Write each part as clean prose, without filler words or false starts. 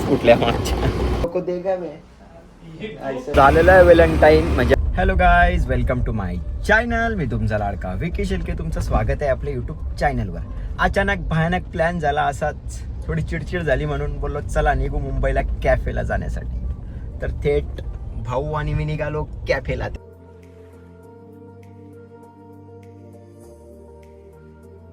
कुठल्या झालेलं आहे व्हॅलेंटाईन म्हणजे. Hello guys, welcome to my channel. मी तुमचा लाडका विकी शिल्के. तुमचं स्वागत आहे आपल्या यूट्यूब चॅनलवर. अचानक भयानक प्लॅन झाला, असाच थोडी चिडचिड झाली म्हणून बोललो चला निघू मुंबईला कॅफेला जाण्यासाठी. तर थेट भाऊ आणि मी निघालो कॅफेला.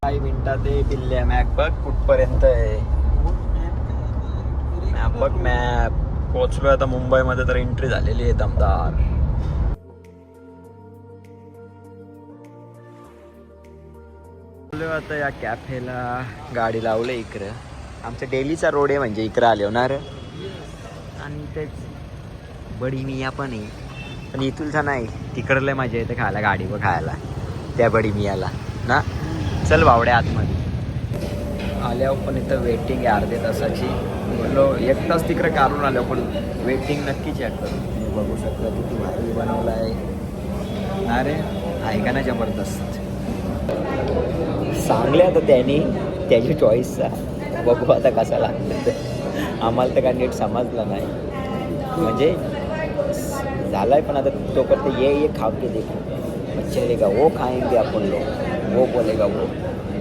काही मिनिटात ते बिल्ल्या मॅप बघ कुठपर्यंत आहे. मॅप बघ, मॅप. पोहोचलोय आता मुंबईमध्ये, तर एंट्री झालेली आहे दमदार. आता या कॅफेला गाडी लावलं इकडं. आमचा डेलीचा रोड आहे म्हणजे इकडं आले होणार. आणि तेच बडी मिया पण आहे, पण इथूनचा नाही, तिकडलं मजा येते खायला गाडीवर खायला त्या बडी मियाला ना. चल बावड्या आतमध्ये. आल्यावर पण इथं वेटिंग आहे अर्ध्या तासाची. बोललो एक तास तिकडे काढून आलो, पण वेटिंग नक्कीच आहे. तुम्ही बघू शकता किती भारी बनवलं आहे. अरे आहे का ना जबरदस्त. सांगले आता त्यांनी त्याची चॉईसचा. बघू आता कसा लागतं. आम्हाला तर काय नीट समजलं नाही म्हणजे झालाय, पण आता तोपर्यंत ये खाव के देखो चलेगा वो खाएंगे आपण लोग, वो बोलेगा वो.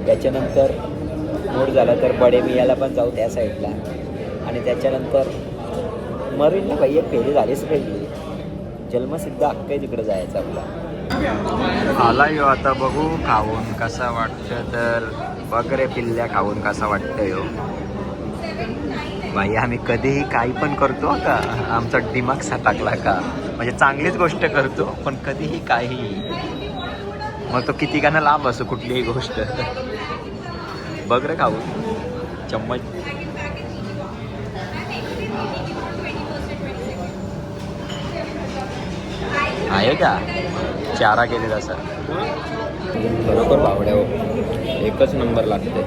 त्याच्यानंतर मूड झाला तर बडे मियाला पण जाऊ त्या साईडला. आणि त्याच्यानंतर मरीनला भाई एक फेरी झालीच पाहिजे. जन्मसिद्ध हक्क आहे तिकडे जायचं आपला. आला यो आता बघू खाऊन कसा वाटतं. तर बघ रे पिल्ल्या खाऊन कसा वाटतं यो. भाई आम्ही कधीही काही पण करतो का, आमचा दिमाग सटाकला का म्हणजे चांगलीच गोष्ट करतो, पण कधीही काही मग तो किती गाणं लांब असो कुठलीही गोष्ट. बघ रे खाऊन चम्मच. आहे का चारा केले तसा. बरोबर बावड्या हो, एकच नंबर लागते.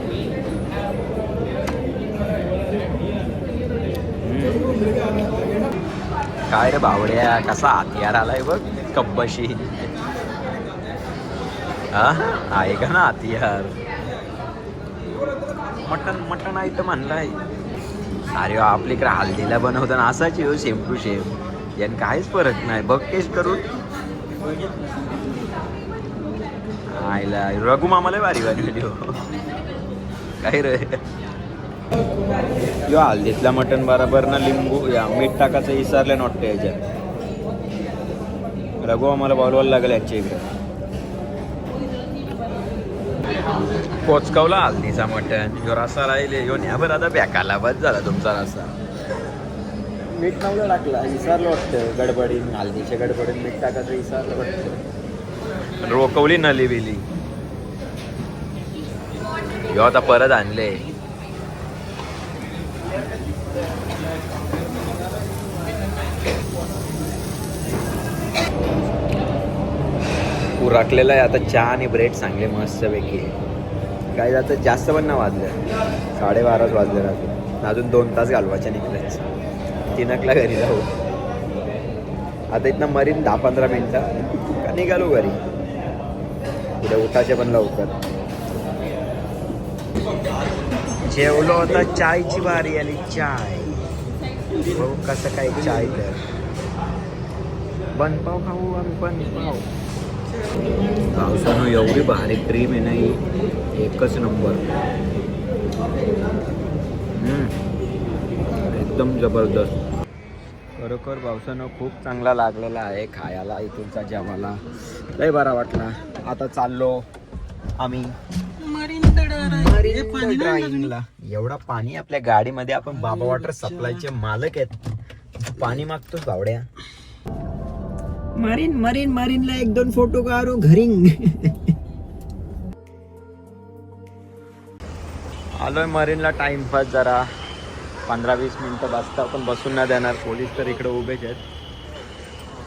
काय रे बावड्या कसा हत्यार आलाय बघ कब्बशी. हा आहे का ना हत्यार. मटन मटन आहे तर म्हणलाय. अरे आपल्या इकडे हल्दीला बनवताना असाच येऊ सेम टू सेम. यान काहीच फरक नाही. बघ टेस्ट करून. आयला रघु मामाला भारी बनवली हो. काय रे यो हल्दीतला मटन बरोबर ना लिंबू या मीठ टाकायचं विसरले नव्हते याच्यात. रघु आम्हाला बोलवायला लागेल याच्या इकडे. पोचकावला हल्दीचा मटन. यो रसा राहिले यो न्यावर आता बॅकाला बस झाला तुमचा रसा. मीठ नव्हतं टाकला विसरलं वाटतं गडबडीन. हल्दीच्या गडबडीन मीठ टाकायचं विसरलं वाटतं. रोकवली नली बिली यो आता परत आणले. उरकलेला आहे आता चहा आणि ब्रेड चांगले मस्तपैकी. काय जातं जास्त पण ना वाजलं, 12:30 वाजले राहतो. अजून 2 तास घालवायच्या निघलेच. 3:00ला घरी जाऊ. आता इथनं मरीन 10-15 मिनटं का निघालो घरी. उद्या उठायचे पण लवकर. जेवलो होता, चायची बारी आली. चाय बघू कसं काय चाय. तर बनपाव खाऊ आम्ही. बनपाव पावसानं एवढी भारी क्रीम आहे नाही, एकच नंबर. एकदम जबरदस्त. खरोखर पावसानं खूप चांगला लागलेला आहे खायला. इथूनचा जेवायला लय बरा वाटला. आता चाललो आम्ही ड्रायव्हिंगला. एवढा पाणी आपल्या गाडीमध्ये. आपण बाबा वॉटर सप्लायचे मालक आहेत. पाणी मागतोच बावड्या. मरीन मरीन मरीनला 1-2 फोटो काढू घरी. आलोय मरीनला टाइमपास जरा 15-20 मिनिटं बसता, पण बसून नाही देणार. पोलीस तर इकडे उभेच आहेत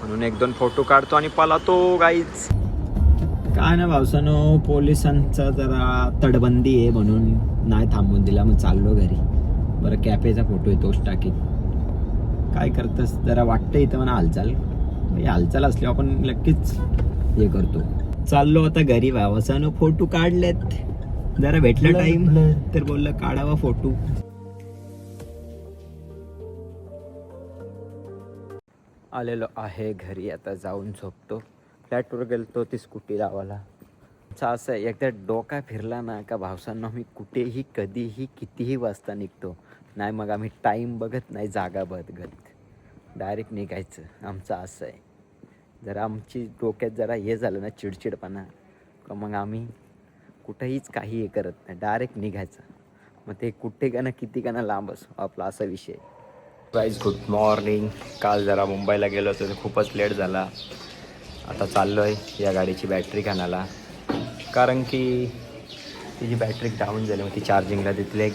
म्हणून 1-2 फोटो काढतो आणि पळतो गाईच. काय ना पावसानं पोलिसांचा जरा तडबंदी आहे म्हणून नाही थांबून दिला. मग चाललो घरी. बरं कॅफेचा फोटो आहे तोच टाकीत. काय करतस जरा वाटतं इथं म्हणा हालचाल. हालचाल असली आपण नक्कीच हे करतो. चाललो आता घरी. पावसानं फोटो काढलेत. जरा भेटला टाइम तर बोललं काढावा फोटो. आलेलो आहे घरी. आता जाऊन झोपतो. फ्लॅटवर गेलतो ती स्कूटी लावायला. असं आहे, एकदा डोका फिरला ना का भावसांना मी कुठेही कधीही कितीही वाजता निघतो. नाही मग आम्ही टाईम बघत नाही, जागा बघत डायरेक्ट निघायचं. आमचं असं आहे. जर आमची डोक्यात जरा हे झालं ना चिडचिडपणा का मग आम्ही कुठेहीच काही हे करत नाही, डायरेक्ट निघायचं. मग ते कुठे का ना किती का ना लांब असो, आपला असा विषय. Guys good morning. काल जरा मुंबईला गेलो होतो तर खूपच लेट झाला. आता चाललो आहे या गाडीची बॅटरी आणायला, कारण की तिची बॅटरी डाऊन झाली. मग ती चार्जिंगला तिथले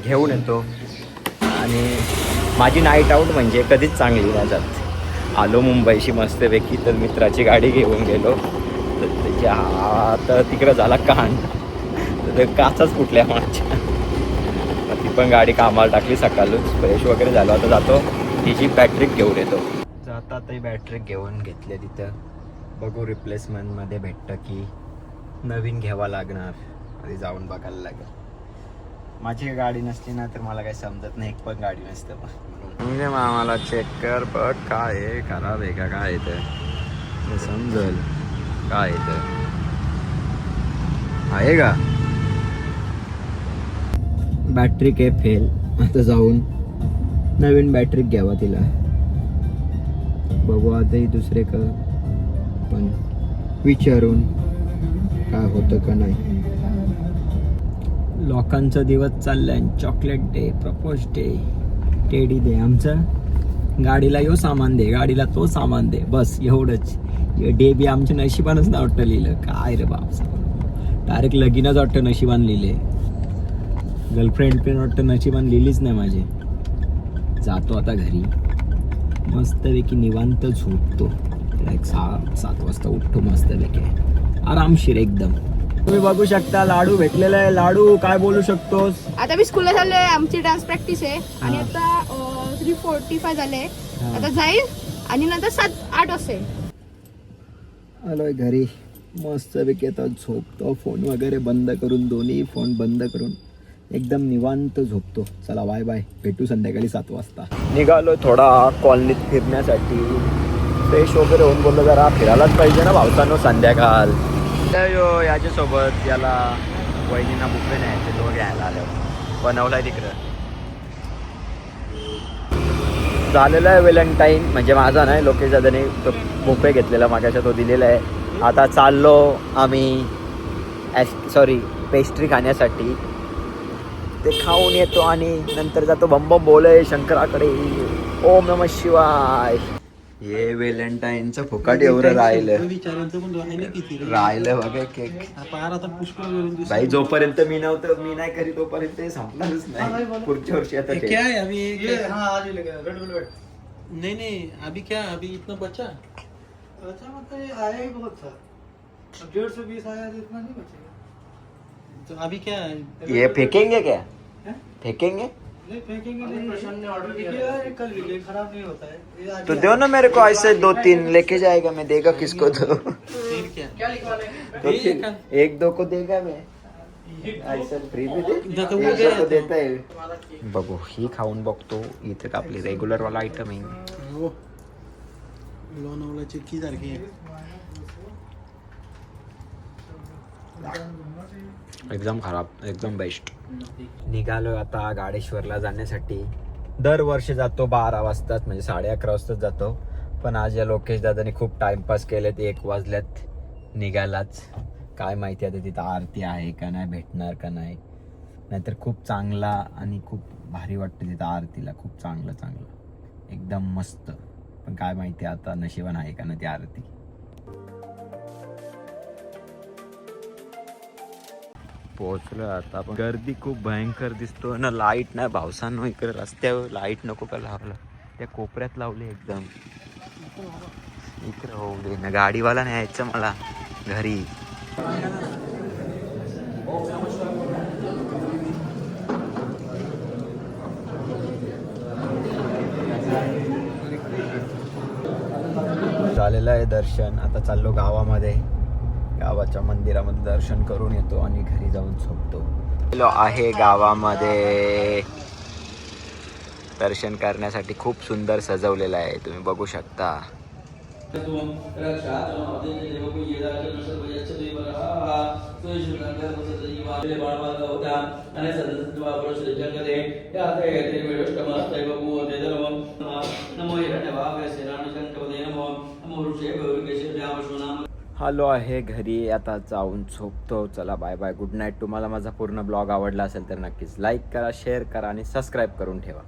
घेऊन येतो. आणि माझी नाईट आऊट म्हणजे कधीच चांगली नाही जात. आलो मुंबईशी मस्तपैकी, तर मित्राची गाडी घेऊन गेलो तर त्याची आता तिकडं झाला कांड, तर ते काचाच फुटल्या माझ्या. ती पण गाडी कामाला टाकली सकाळच. फ्रेश वगैरे झालो. आता जातो तिची बॅटरी घेऊन येतो. जाता आता ही बॅटरी घेऊन घेतली तिथं. बघू रिप्लेसमेंटमध्ये भेटतं की नवीन घ्यावा लागणार. आधी जाऊन बघायला लागेल. माझी गाडी नसली ना तर मला काही समजत नाही, एक पण गाडी नसतं म्हणजे आम्हाला चेक कर बघ काय आहे, खराब आहे का काय येतं समजल काय येतं आहे का. बॅटरी काय फेल. आता जाऊन नवीन बॅटरी घ्यावा तिला. बघू आताही दुसरे का पण विचारून काय होतं का नाही. लोकांचा दिवस चाललाय. Chocolate day, propose day, teddy day. आमचं गाडीला यो सामान दे, गाडीला तो सामान दे, बस एवढंच. डे बी आमच्या नशिबानच ना वाटतं लिहिलं. काय रे बाप, डायरेक्ट लगीनच वाटतं नशिबान लिहिले. गर्लफ्रेंड पण वाटतं नशिबान लिहिलीच नाही माझे. जातो आता घरी मस्तपैकी निवांत झोपतो. एक 7 वाजता उठतो मस्तपैकी आरामशीर एकदम. तुम्ही बघू शकता लाडू भेटलेला आहे. लाडू काय बोलू शकतोस. आता मी स्कूलला चाललोय. आमची डान्स प्रॅक्टिस आहे आणि आता 3:45 झाले. आता जाईल आणि नंतर 7-8 वाजता आलोय घरी मस्तपैकी. आता झोपतो. फोन वगैरे बंद करून, दोन्ही फोन बंद करून एकदम निवांत झोपतो. चला बाय बाय, भेटू संध्याकाळी 7 वाजता. निघालो थोडा कॉलनीत फिरण्यासाठी. फ्रेश वगैरे होऊन बोललो जरा फिरायलाच पाहिजे ना भावसानो संध्याकाळ. याच्यासोबत याला वहिनींना बुफे न्यायचे, तो घ्यायला आल्यावर बनवलाय तिकडं. झालेलं आहे व्हॅलेंटाईन म्हणजे माझा नाही, लोकेश दादाने तो बुफे घेतलेला मागाच्या, तो दिलेला आहे. आता चाललो आम्ही पेस्ट्री खाण्यासाठी. ते खाऊन येतो आणि नंतर जातो बम बम बोले शंकराकडे. ओम नमः शिवाय. हे व्हॅलेंटाईनचं फुकाट एवढं राहिलं बघा केक. भाई जोपर्यंत मी नाही करी तोपर्यंत संपणारच नाही. पुढच्या वर्षी आता क्या है अभी नहीं अभी क्या अभी इतना बचा मतलब आया ही बहुत था. 150-20 आया, इतना नहीं बचेगा. तो अभी क्या है ये फेंकेंगे क्या, फेंकेंगे नहीं फेंकेंगे नहीं. प्रशांत ने ऑर्डर किया है कल भी, खराब नहीं होता है. तो दो ना मेरे को ऐसे 2-3 लेके जाएगा. मैं देगा किसको दो. फिर क्या लिखवाना तो 1-2 को देगा मैं. ऐसा फ्री में दे देता है. बघू ही खाऊन बघतो. इथे आपली रेग्युलर वाला आयटम आहे. लोणावळा चिक्की सारखी आहे. एकदम खराब, एकदम बेस्ट. निघालो आता गाडेश्वरला जाण्यासाठी. दरवर्षी जातो 12 वाजताच, म्हणजे 11:30 वाजताच जातो. पण आज या लोकेश दादाने खूप टाइमपास केलेत. 1 वाजल्यात निघायलाच. काय माहिती आता तिथं आरती आहे का नाही, भेटणार का नाही. नाहीतर खूप चांगला आणि खूप भारी वाटतं तिथं आरतीला. खूप चांगलं एकदम मस्त. पण काय माहिती आता नशिबान आहे का नाही ती आरती. पोहोचलो आता. पण गर्दी खूप भयंकर दिसतो ना. लाईट नाही भावसांनो. इकडे रस्त्यावर लाईट नको का लावलं, त्या कोपऱ्यात लावली एकदम. इकडे होऊ दे ना, गाडीवाला न्यायचं मला घरी. झालेलं आहे दर्शन. आता चाललो गावामध्ये. गावाच्या मंदिरामध्ये दर्शन करून येतो आणि घरी जाऊन झोपतो. आहे गावामध्ये दर्शन करण्यासाठी खूप सुंदर सजवलेलं आहे, तुम्ही बघू शकता. आलो आहे घरी, आता जाऊन झोपतो. चला बाय बाय, गुड नाईट. तुम्हाला माझा पूर्ण ब्लॉग आवडला असेल तर नक्कीच लाईक करा, शेअर करा आणि सबस्क्राईब करून ठेवा.